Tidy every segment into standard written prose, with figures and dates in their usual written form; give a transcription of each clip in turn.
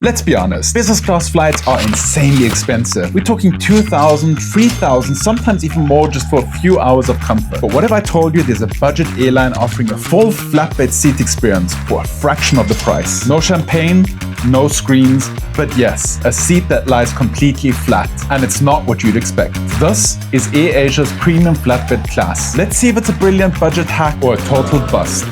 Let's be honest, business class flights are insanely expensive. We're talking 2,000, 3,000, sometimes even more just for a few hours of comfort. But what if I told you there's a budget airline offering a full flatbed seat experience for a fraction of the price? No champagne, no screens, but yes, a seat that lies completely flat, and it's not what you'd expect. This is AirAsia's Premium Flatbed class. Let's see if it's a brilliant budget hack or a total bust.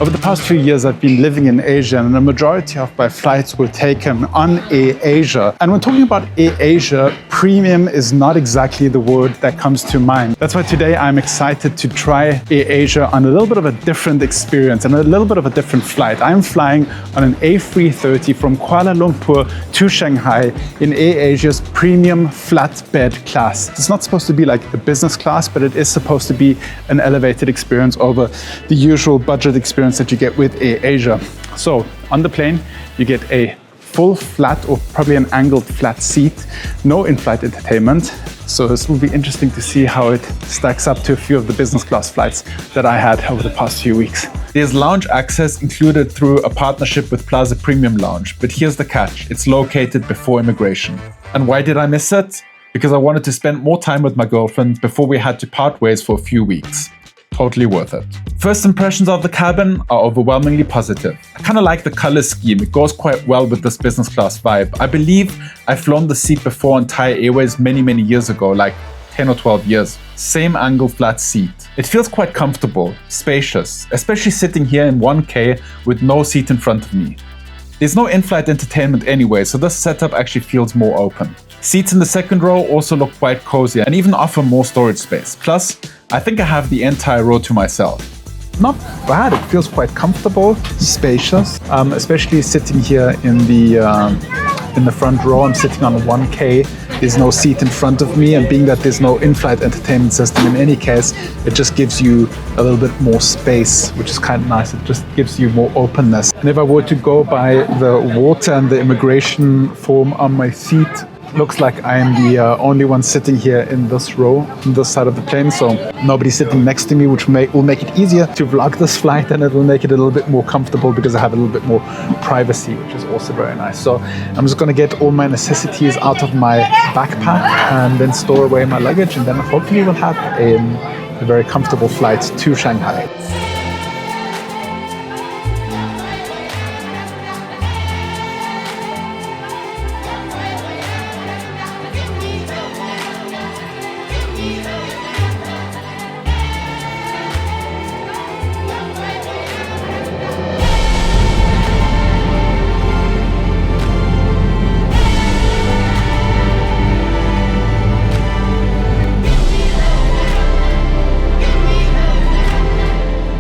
Over the past few years, I've been living in Asia, and the majority of my flights were taken on AirAsia. And when talking about AirAsia, premium is not exactly the word that comes to mind. That's why today I'm excited to try AirAsia on a little bit of a different experience and a little bit of a different flight. I'm flying on an A330 from Kuala Lumpur to Shanghai in AirAsia's Premium Flatbed class. It's not supposed to be like a business class, but it is supposed to be an elevated experience over the usual budget experience that you get with AirAsia. So on the plane, you get a full flat or probably an angled flat seat, no in-flight entertainment. So this will be interesting to see how it stacks up to a few of the business class flights that I had over the past few weeks. There's lounge access included through a partnership with Plaza Premium Lounge, but here's the catch, it's located before immigration. And why did I miss it? Because I wanted to spend more time with my girlfriend before we had to part ways for a few weeks. Totally worth it. First impressions of the cabin are overwhelmingly positive. I kind of like the color scheme. It goes quite well with this business class vibe. I believe I've flown the seat before on Thai Airways many years ago, like 10 or 12 years. Same angle flat seat. It feels quite comfortable, spacious, especially sitting here in 1K with no seat in front of me. There's no in-flight entertainment anyway, so this setup actually feels more open. Seats in the second row also look quite cozy and even offer more storage space. Plus, I think I have the entire row to myself. Not bad, it feels quite comfortable, spacious, especially sitting here in the front row. I'm sitting on 1K, there's no seat in front of me, and being that there's no in-flight entertainment system in any case, it just gives you a little bit more space, which is kind of nice. It just gives you more openness. And if I were to go by the water and the immigration form on my seat, looks like I am the only one sitting here in this row, on this side of the plane, so nobody's sitting next to me, which will make it easier to vlog this flight, and it will make it a little bit more comfortable because I have a little bit more privacy, which is also very nice. So I'm just gonna get all my necessities out of my backpack and then store away my luggage, and then hopefully we'll have a very comfortable flight to Shanghai.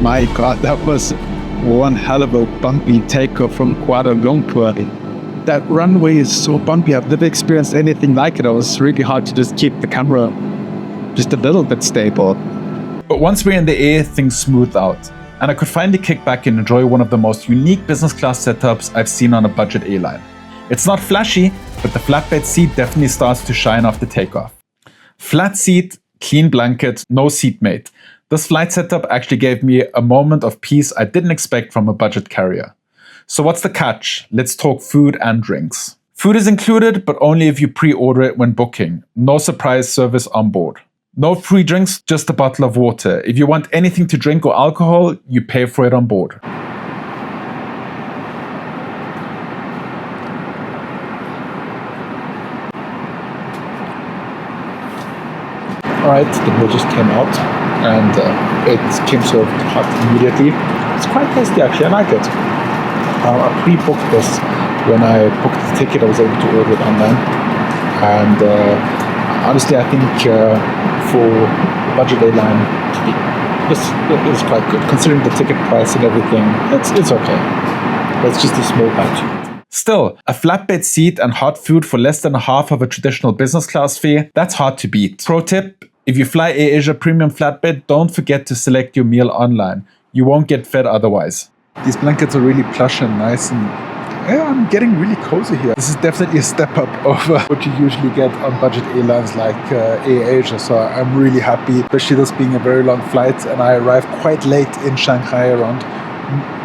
My God, that was one hell of a bumpy takeoff from Kuala Lumpur. That runway is so bumpy. I've never experienced anything like it. It was really hard to just keep the camera just a little bit stable. But once we're in the air, things smooth out, and I could finally kick back and enjoy one of the most unique business class setups I've seen on a budget airline. It's not flashy, but the flatbed seat definitely starts to shine after takeoff. Flat seat, clean blanket, no seatmate. This flight setup actually gave me a moment of peace I didn't expect from a budget carrier. So what's the catch? Let's talk food and drinks. Food is included, but only if you pre-order it when booking. No surprise service on board. No free drinks, just a bottle of water. If you want anything to drink or alcohol, you pay for it on board. Alright, the meal just came out, and it came served hot immediately. It's quite tasty actually, I like it. I pre-booked this. When I booked the ticket, I was able to order it online. And honestly, I think for a budget airline, this is quite good. Considering the ticket price and everything, it's okay. It's just a small batch. Still, a flatbed seat and hot food for less than half of a traditional business class fare, that's hard to beat. Pro tip, if you fly AirAsia Premium Flatbed, don't forget to select your meal online. You won't get fed otherwise. These blankets are really plush and nice, and yeah, I'm getting really cozy here. This is definitely a step up over what you usually get on budget airlines like AirAsia, so I'm really happy, especially this being a very long flight, and I arrived quite late in Shanghai around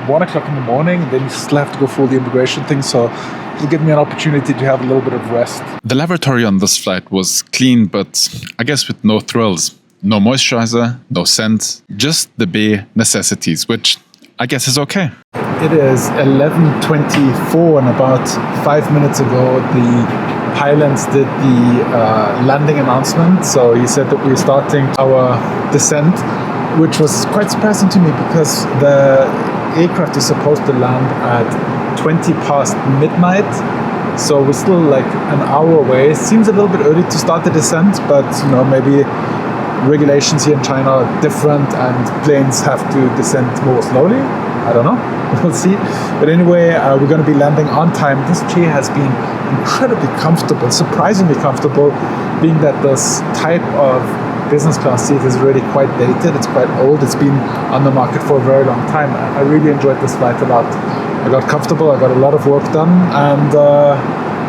1 o'clock in the morning, then you still have to go through all the immigration thing. So it'll give me an opportunity to have a little bit of rest. The lavatory on this flight was clean, but I guess with no thrills. No moisturizer, no scent, just the bare necessities, which I guess is okay. It is 11:24 and about 5 minutes ago, the pilots did the landing announcement. So he said that we were starting our descent, which was quite surprising to me because the aircraft is supposed to land at 20 past midnight. So we're still like an hour away. It seems a little bit early to start the descent, but maybe regulations here in China are different and planes have to descend more slowly. I don't know. We'll see. But anyway, we're going to be landing on time. This chair has been incredibly comfortable, surprisingly comfortable, being that this type of business class seat is really quite dated. It's quite old. It's been on the market for a very long time. I really enjoyed this flight a lot. I got comfortable. I got a lot of work done. And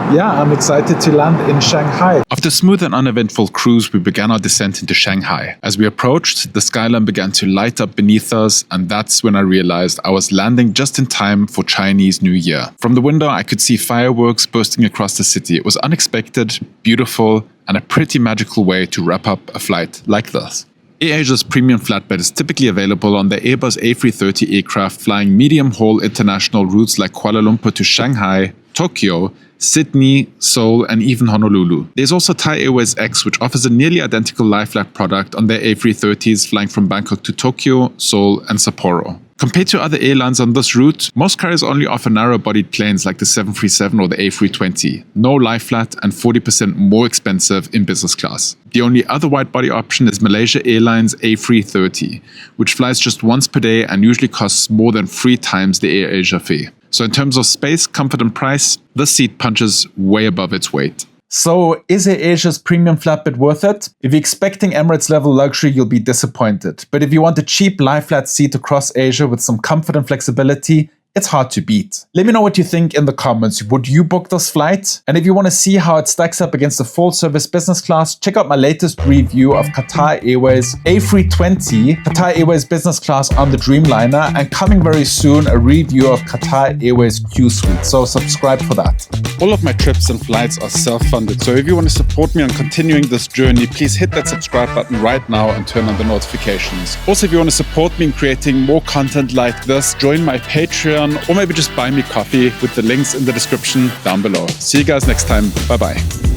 I'm excited to land in Shanghai. After a smooth and uneventful cruise, we began our descent into Shanghai. As we approached, the skyline began to light up beneath us, and that's when I realized I was landing just in time for Chinese New Year. From the window, I could see fireworks bursting across the city. It was unexpected, beautiful, and a pretty magical way to wrap up a flight like this. AirAsia's Premium Flatbed is typically available on the Airbus A330 aircraft flying medium-haul international routes like Kuala Lumpur to Shanghai, Tokyo, Sydney, Seoul, and even Honolulu. There's also Thai Airways X, which offers a nearly identical lie-flat product on their A330s flying from Bangkok to Tokyo, Seoul, and Sapporo. Compared to other airlines on this route, most carriers only offer narrow-bodied planes like the 737 or the A320, no lie-flat and 40% more expensive in business class. The only other wide-body option is Malaysia Airlines A330, which flies just once per day and usually costs more than 3 times the AirAsia fee. So in terms of space, comfort, and price, this seat punches way above its weight. So is AirAsia's Premium Flatbed worth it? If you're expecting Emirates level luxury, you'll be disappointed. But if you want a cheap lie-flat seat across Asia with some comfort and flexibility, it's hard to beat. Let me know what you think in the comments. Would you book this flight? And if you want to see how it stacks up against the full service business class, check out my latest review of Qatar Airways A320, Qatar Airways business class on the Dreamliner, and coming very soon, a review of Qatar Airways QSuite. So subscribe for that. All of my trips and flights are self-funded, so if you want to support me on continuing this journey, please hit that subscribe button right now and turn on the notifications. Also, if you want to support me in creating more content like this, join my Patreon, or maybe just buy me coffee with the links in the description down below. See you guys next time. Bye-bye.